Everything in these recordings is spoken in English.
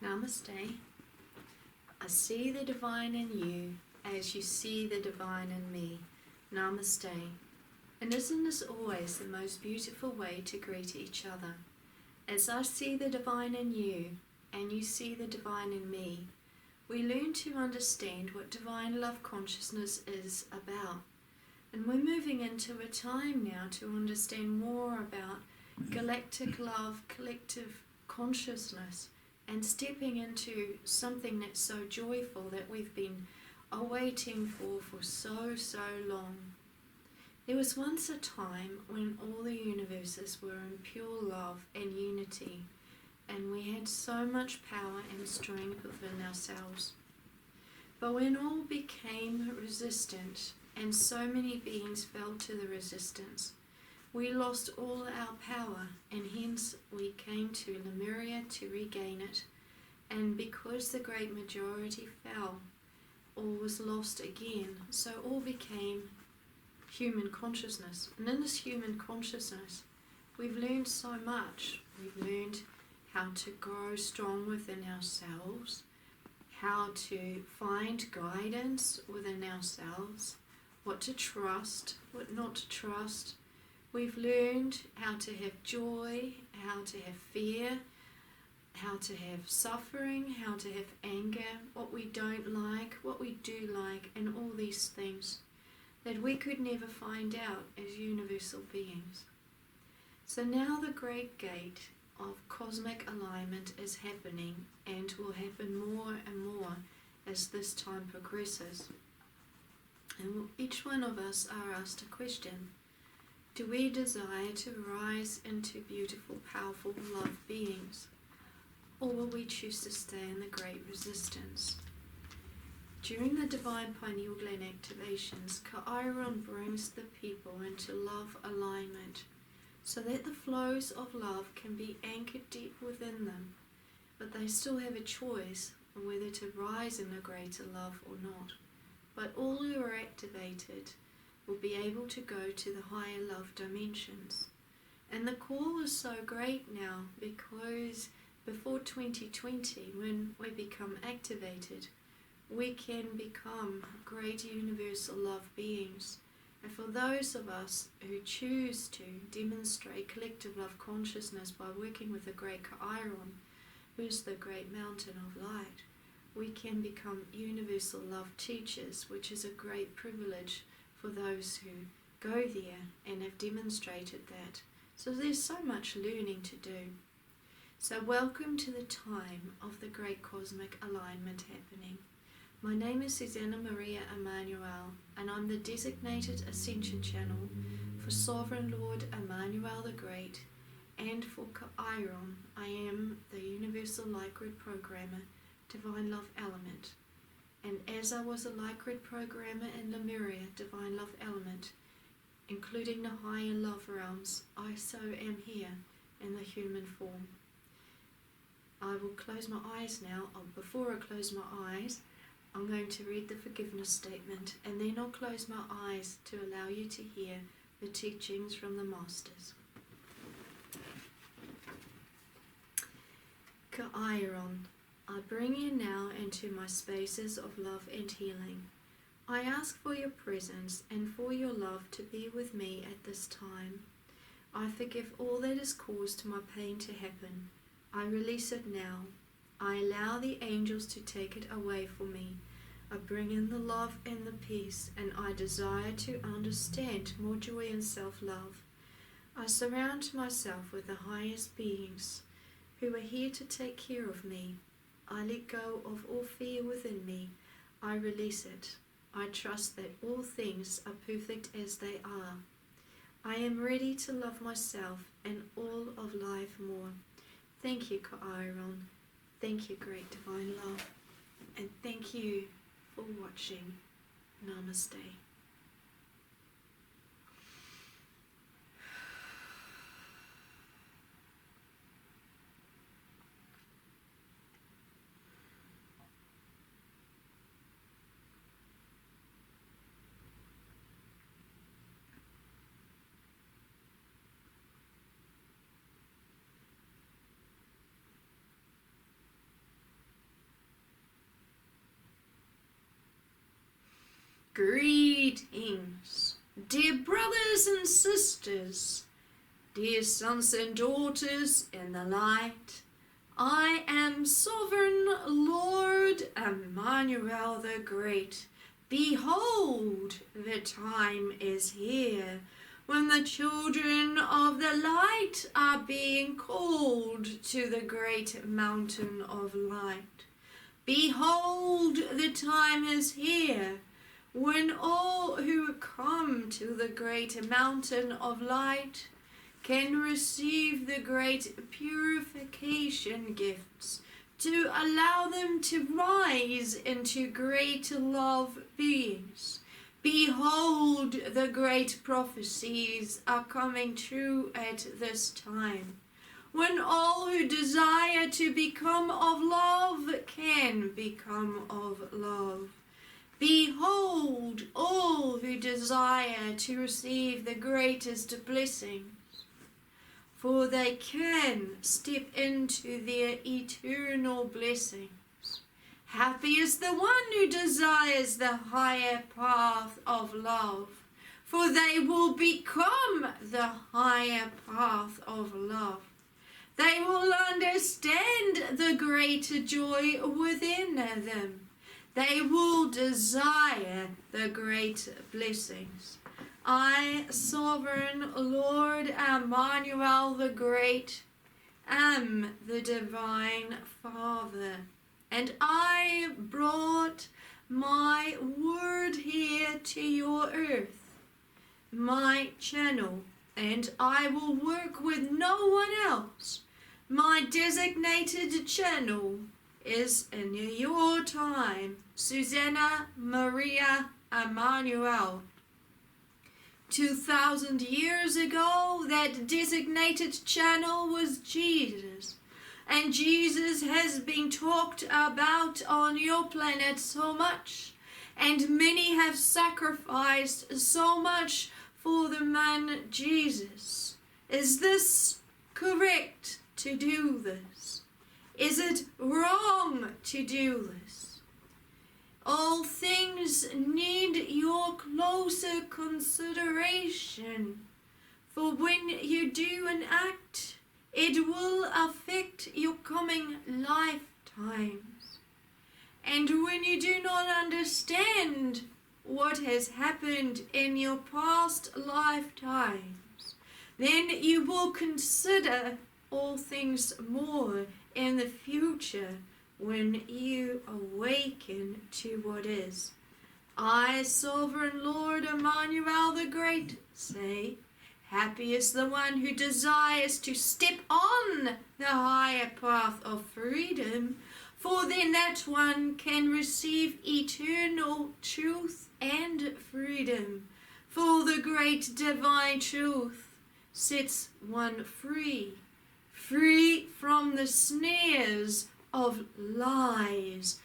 Namaste. I see the divine in you as you see the divine in me. Namaste. And isn't this always the most beautiful way to greet each other? As I see the divine in you and you see the divine in me, we learn to understand what divine love consciousness is about. And we're moving into a time now to understand more about galactic love, collective consciousness, and stepping into something that's so joyful that we've been awaiting for so long. There was once a time when all the universes were in pure love and unity, and we had so much power and strength within ourselves. But when all became resistant, and so many beings fell to the resistance, we lost all our power, and hence we came to Lemuria to regain it. And because the great majority fell, all was lost again. So all became human consciousness. And in this human consciousness, we've learned so much. We've learned how to grow strong within ourselves, how to find guidance within ourselves, what to trust, what not to trust. We've learned how to have joy, how to have fear, how to have suffering, how to have anger, what we don't like, what we do like, and all these things that we could never find out as universal beings. So now the great gate of cosmic alignment is happening and will happen more and more as this time progresses. And each one of us are asked a question. Do we desire to rise into beautiful, powerful love beings? Or will we choose to stay in the great resistance? During the divine pineal gland activations, CAEAYARON brings the people into love alignment so that the flows of love can be anchored deep within them, but they still have a choice on whether to rise in a greater love or not. But all who are activated will be able to go to the higher love dimensions. And the call is so great now because before 2020, when we become activated, we can become great universal love beings. And for those of us who choose to demonstrate collective love consciousness by working with the great CAEAYARON, who is the great mountain of light, we can become universal love teachers, which is a great privilege for those who go there and have demonstrated that. So there's so much learning to do. So welcome to the time of the great cosmic alignment happening. My name is Suzanna Maria Emmanuel, and I'm the designated Ascension Channel for Sovereign Lord Emmanuel the Great, and for CAEAYARON. I am the Universal Light Grid Programmer, Divine Love Element. And as I was a Light Grid Programmer in Lemuria, Divine Love Element, including the higher love realms, I so am here in the human form. I will close my eyes now. Before I close my eyes, I'm going to read the forgiveness statement, and then I'll close my eyes to allow you to hear the teachings from the Masters. CAEAYARON, I bring you now into my spaces of love and healing. I ask for your presence and for your love to be with me at this time. I forgive all that has caused my pain to happen. I release it now. I allow the angels to take it away for me. I bring in the love and the peace, and I desire to understand more joy and self-love. I surround myself with the highest beings who are here to take care of me. I let go of all fear within me. I release it. I trust that all things are perfect as they are. I am ready to love myself and all of life more. Thank you, CAEAYARON. Thank you, Great Divine Love. And thank you for watching. Namaste. Greetings, dear brothers and sisters, dear sons and daughters in the light. I am Sovereign Lord Emmanuel the Great. Behold, the time is here when the children of the light are being called to the great mountain of light. Behold, the time is here when all who come to the great mountain of light can receive the great purification gifts to allow them to rise into great love beings. Behold, the great prophecies are coming true at this time, when all who desire to become of love can become of love. Behold, all who desire to receive the greatest blessings, for they can step into their eternal blessings. Happy is the one who desires the higher path of love, for they will become the higher path of love. They will understand the greater joy within them. They will desire the great blessings. I, Sovereign Lord Emmanuel the Great, am the Divine Father, and I brought my word here to your earth, my channel, and I will work with no one else. My designated channel is in your time, Suzanna Maria Emmanuel. 2,000 years ago, that designated channel was Jesus. And Jesus has been talked about on your planet so much. And many have sacrificed so much for the man Jesus. Is this correct to do this? Is it wrong to do this? All things need your closer consideration, for when you do an act, it will affect your coming lifetimes. And when you do not understand what has happened in your past lifetimes, then you will consider all things more in the future when you awaken to what is. I, Sovereign Lord Emmanuel the Great, say, happy is the one who desires to step on the higher path of freedom, for then that one can receive eternal truth and freedom. For the great divine truth sets one free, free from the snares of lies,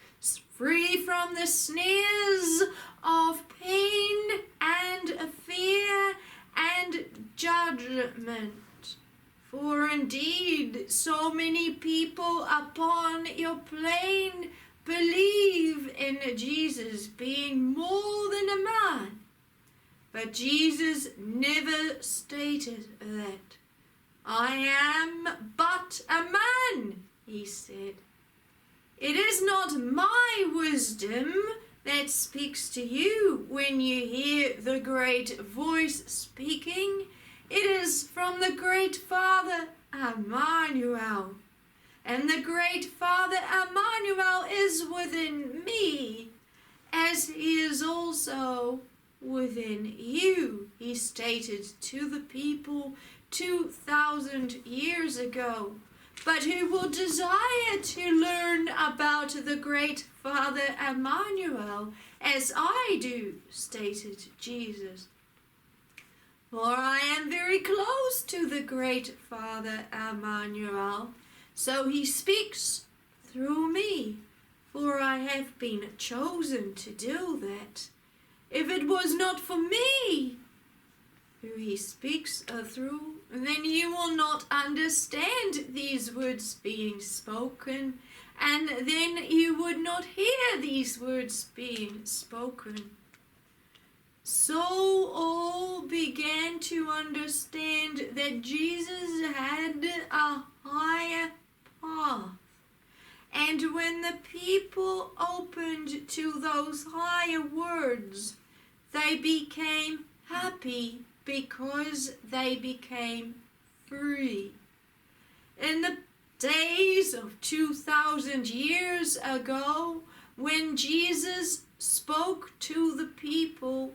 free from the snares of pain and fear and judgment. For indeed, so many people upon your plane believe in Jesus being more than a man. But Jesus never stated that. I am but a man, he said. It is not my wisdom that speaks to you when you hear the great voice speaking. It is from the great Father Emmanuel. And the great Father Emmanuel is within me, as he is also within you, he stated to the people 2,000 years ago. But who will desire to learn about the great Father Emmanuel, as I do, stated Jesus. For I am very close to the great Father Emmanuel, so he speaks through me, for I have been chosen to do that. If it was not for me, who he speaks through, then you will not understand these words being spoken, and then you would not hear these words being spoken. So all began to understand that Jesus had a higher path. And when the people opened to those higher words, they became happy because they became free. In the days of 2,000 years ago, when Jesus spoke to the people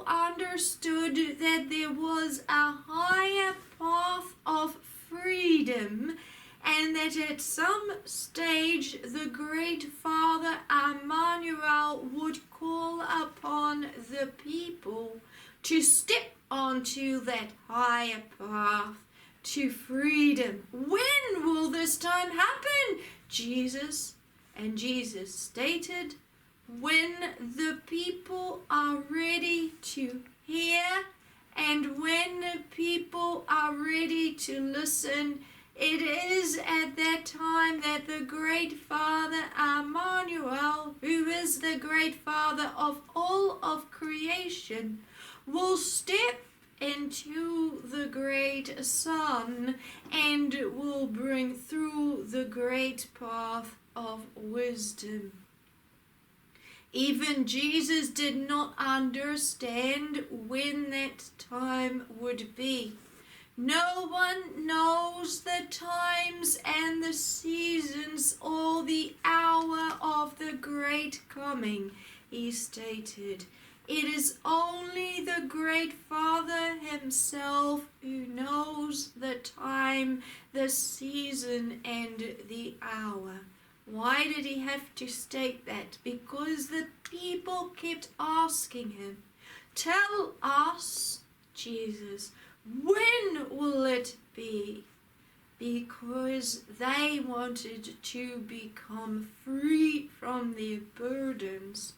understood that there was a higher path of freedom, and that at some stage the Great Father Emmanuel would call upon the people to step onto that higher path to freedom. When will this time happen? Jesus stated, when the people are ready to hear and when the people are ready to listen. It is at that time that the Great Father Emmanuel, who is the Great Father of all of creation, will step into the great sun and will bring through the great path of wisdom. Even Jesus did not understand when that time would be. No one knows the times and the seasons or the hour of the great coming, he stated. It is only the Great Father himself who knows the time, the season, and the hour. Why did he have to state that? Because the people kept asking him, "Tell us, Jesus, when will it be?" Because they wanted to become free from their burdens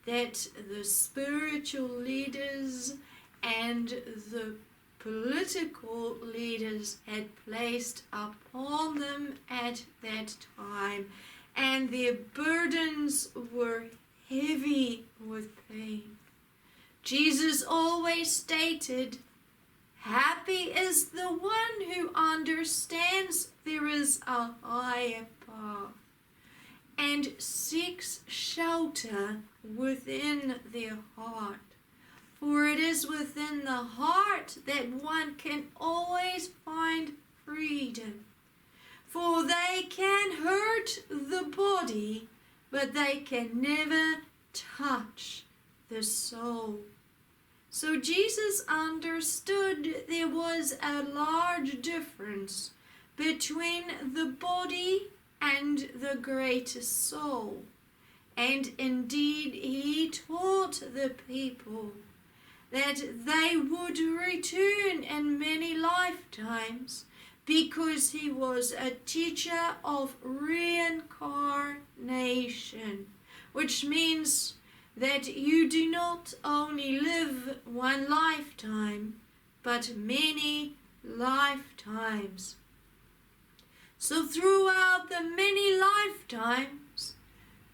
that the spiritual leaders and the political leaders had placed upon them at that time, and their burdens were heavy with pain. Jesus always stated, "Happy is the one who understands there is a higher path and seeks shelter within their heart. For it is within the heart that one can always find freedom. For they can hurt the body, but they can never touch the soul." So Jesus understood there was a large difference between the body and the great soul. And indeed he taught the people that they would return in many lifetimes, because he was a teacher of reincarnation, which means that you do not only live one lifetime, but many lifetimes. So throughout the many lifetimes,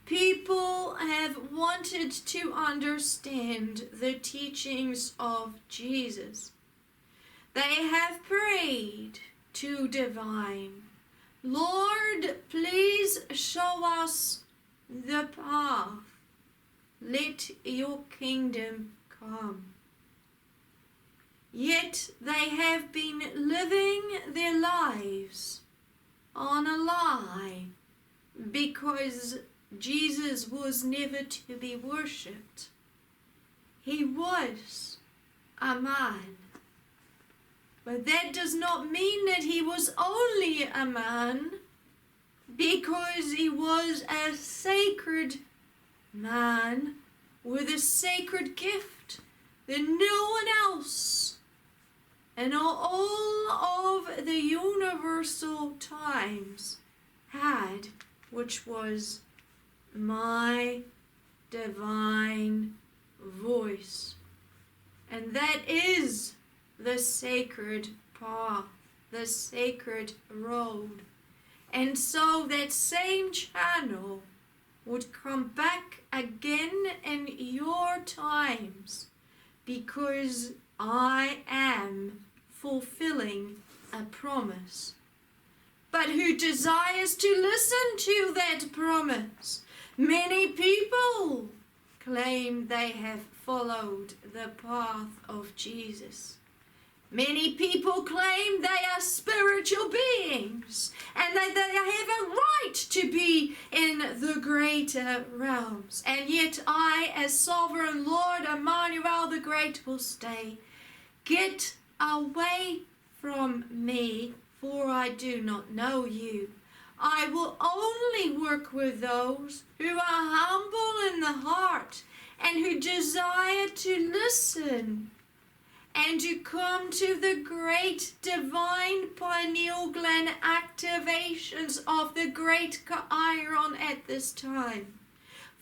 people have wanted to understand the teachings of Jesus. They have prayed to divine, "Lord, please show us the path. Let your kingdom come." Yet they have been living their lives on a lie, because Jesus was never to be worshipped. He was a man. But that does not mean that he was only a man, because he was a sacred man with a sacred gift that no one else in all of the universal times had, which was my divine voice. And that is the sacred path, the sacred road. And so that same channel would come back again in your times, because I am fulfilling a promise. But who desires to listen to that promise? Many people claim they have followed the path of Jesus. Many people claim they are spiritual beings and that they have a right to be in the greater realms. And yet I, as Sovereign Lord Emmanuel the Great, will say, "Get away from me, for I do not know you. I will only work with those who are humble in the heart and who desire to listen and to come to the great divine pineal gland activations of the great CAEAYARON at this time.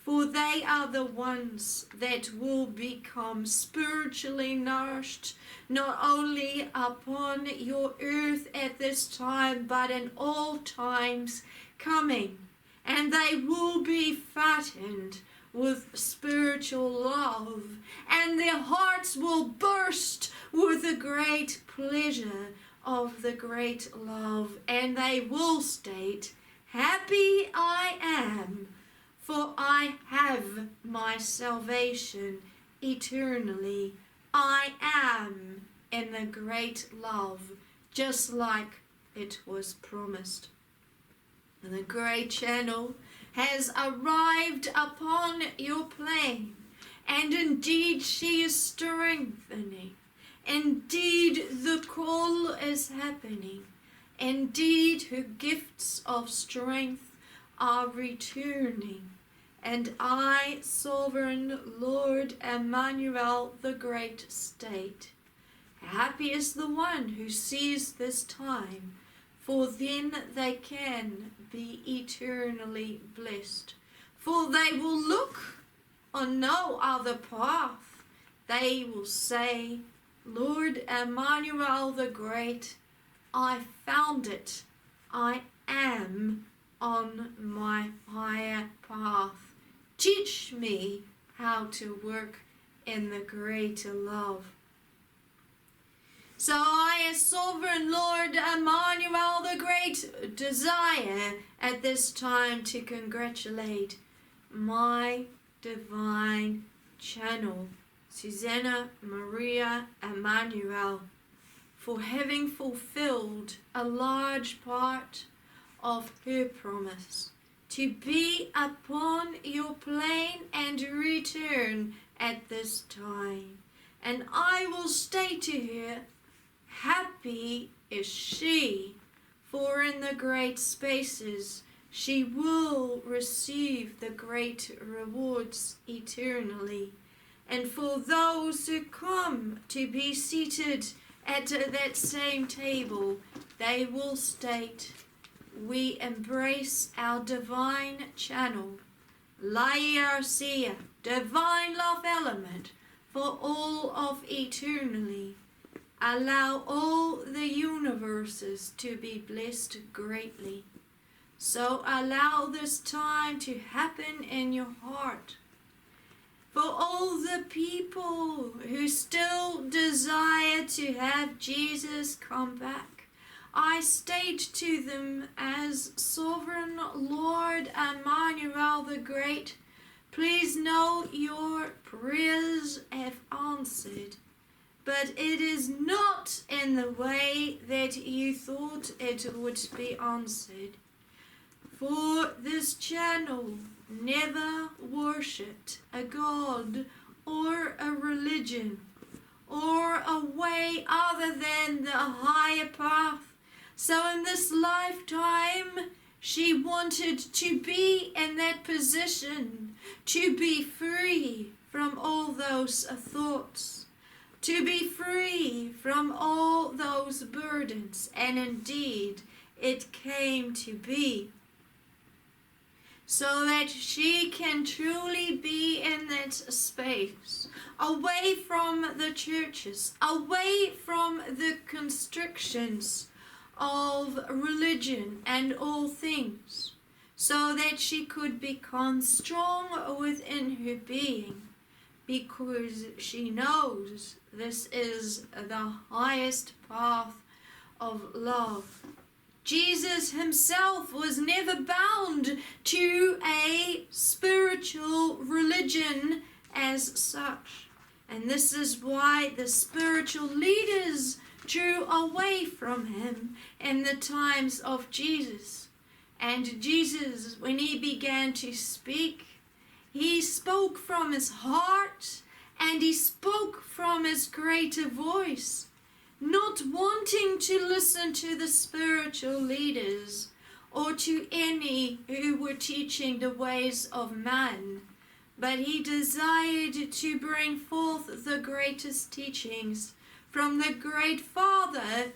For they are the ones that will become spiritually nourished, not only upon your earth at this time, but in all times coming. And they will be fattened with spiritual love, and their hearts will burst with the great pleasure of the great love, and they will state, "Happy I am, for I have my salvation eternally. I am in the great love, just like it was promised." And the great channel has arrived upon your plane, and indeed she is strengthening. Indeed the call is happening. Indeed her gifts of strength are returning. And I, Sovereign Lord Emmanuel the Great, state, happy is the one who sees this time, for then they can be eternally blessed. For they will look on no other path. They will say, "Lord Emmanuel the Great, I found it. I am on my higher path. Teach me how to work in the greater love." So I, as Sovereign Lord Emmanuel the Great, desire at this time to congratulate my divine channel, Suzanna Maria Emmanuel, for having fulfilled a large part of her promise to be upon your plane and return at this time. And I will say to her, happy is she, for in the great spaces she will receive the great rewards eternally. And for those who come to be seated at that same table, they will state, we embrace our divine channel, Laia, divine love element, for all of eternally. Allow all the universes to be blessed greatly. So allow this time to happen in your heart. For all the people who still desire to have Jesus come back, I state to them as Sovereign Lord Emmanuel the Great, please know your prayers have answered, but it is not in the way that you thought it would be answered. For this channel never worshipped a god or a religion or a way other than the higher path. So in this lifetime, she wanted to be in that position, to be free from all those thoughts, to be free from all those burdens, and indeed it came to be. So that she can truly be in that space, away from the churches, away from the constrictions of religion and all things, so that she could become strong within her being, because she knows this is the highest path of love. Jesus himself was never bound to a spiritual religion as such. And this is why the spiritual leaders drew away from him in the times of Jesus. And Jesus, when he began to speak, he spoke from his heart and he spoke from his greater voice, not wanting to listen to the spiritual leaders or to any who were teaching the ways of man, but he desired to bring forth the greatest teachings from the great Father,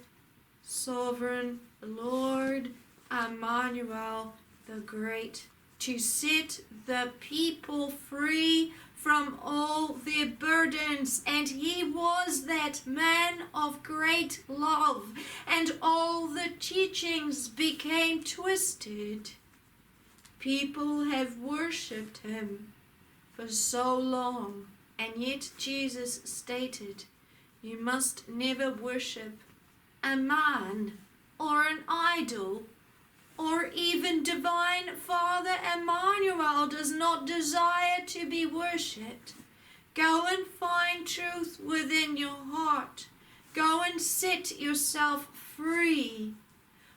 Sovereign Lord Emmanuel the Great, to set the people free from all their burdens. And he was that man of great love, and all the teachings became twisted. People have worshipped him for so long, and yet Jesus stated, you must never worship a man or an idol, or even Divine Father Emmanuel does not desire to be worshipped. Go and find truth within your heart. Go and set yourself free.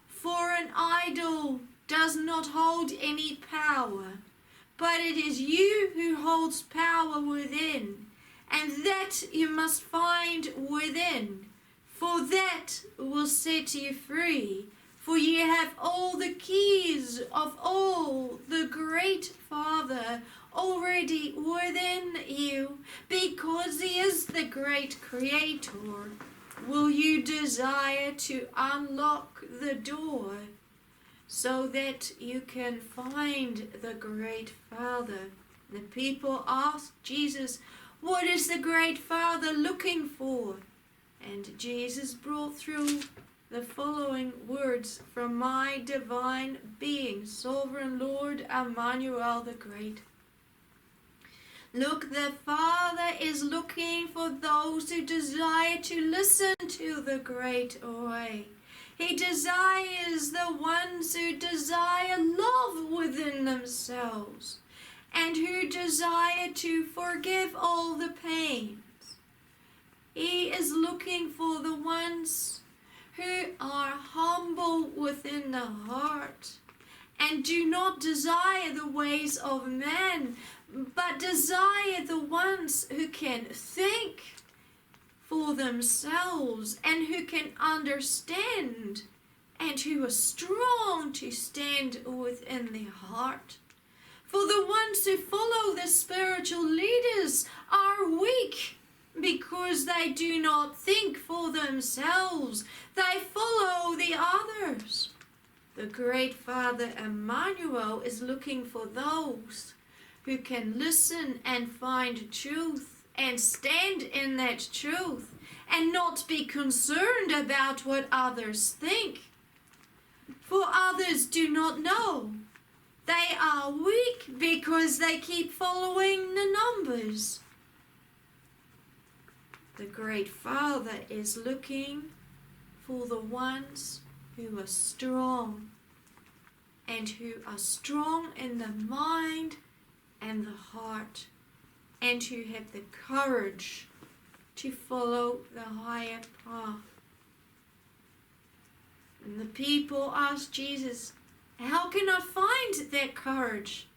For an idol does not hold any power, but it is you who holds power within, and that you must find within, for that will set you free. For ye have all the keys of all the great Father already within you, because he is the great Creator. Will you desire to unlock the door so that you can find the great Father? The people asked Jesus, what is the great Father looking for? And Jesus brought through the following words from my divine being, Sovereign Lord Emmanuel the Great. Look, the Father is looking for those who desire to listen to the great way. He desires the ones who desire love within themselves and who desire to forgive all the pains. He is looking for the ones who are humble within the heart and do not desire the ways of man, but desire the ones who can think for themselves and who can understand and who are strong to stand within their heart. For the ones who follow the spiritual leaders are weak, because they do not think for themselves. They follow the others. The great Father Emmanuel is looking for those who can listen and find truth and stand in that truth and not be concerned about what others think. For others do not know. They are weak because they keep following the numbers. The great Father is looking for the ones who are strong, and who are strong in the mind and the heart, and who have the courage to follow the higher path. And the people asked Jesus, how can I find that courage?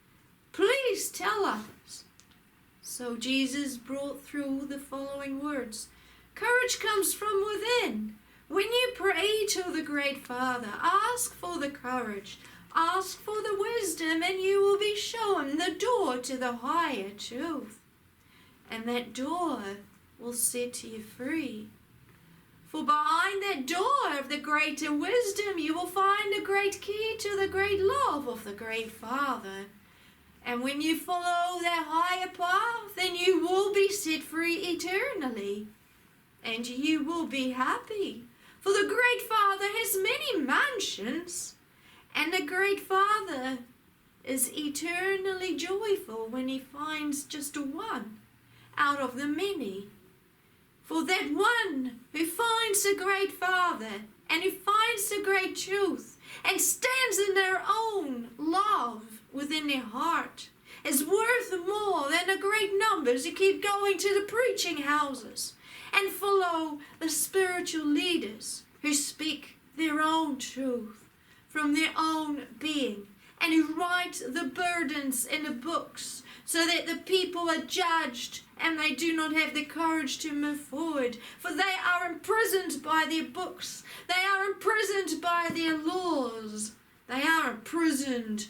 Please tell us. So Jesus brought through the following words. Courage comes from within. When you pray to the great Father, ask for the courage, ask for the wisdom, and you will be shown the door to the higher truth. And that door will set you free. For behind that door of the greater wisdom, you will find a great key to the great love of the great Father. And when you follow that higher path, then you will be set free eternally. And you will be happy. For the great Father has many mansions. And the great Father is eternally joyful when he finds just one out of the many. For that one who finds the great Father and who finds the great truth and stands in their own love within their heart is worth more than the great numbers who keep going to the preaching houses and follow the spiritual leaders who speak their own truth from their own being and who write the burdens in the books so that the people are judged and they do not have the courage to move forward, for they are imprisoned by their books, they are imprisoned by their laws, they are imprisoned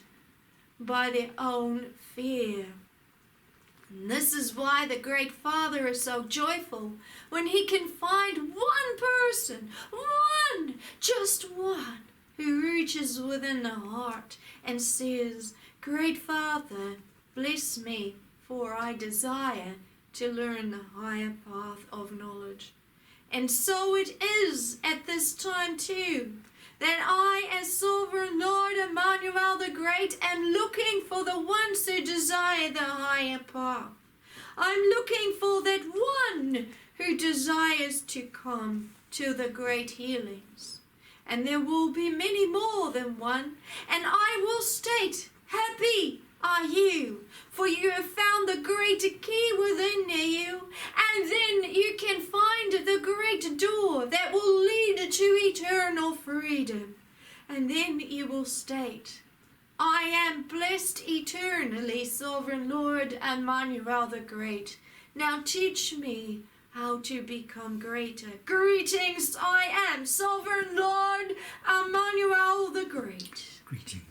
by their own fear. And this is why the great Father is so joyful when he can find one person, just one, who reaches within the heart and says, Great Father, bless me, for I desire to learn the higher path of knowledge. And so it is at this time too, that I, as Sovereign Lord Emmanuel the Great, am looking for the ones who desire the higher path. I'm looking for that one who desires to come to the great healings. And there will be many more than one, and I will state, happy are you, for you have found the great key within you, and then you can find the great door that will lead to eternal freedom. And then you will state, I am blessed eternally, Sovereign Lord Emmanuel the Great. Now teach me how to become greater. Greetings, I am Sovereign Lord Emmanuel the Great. Greetings.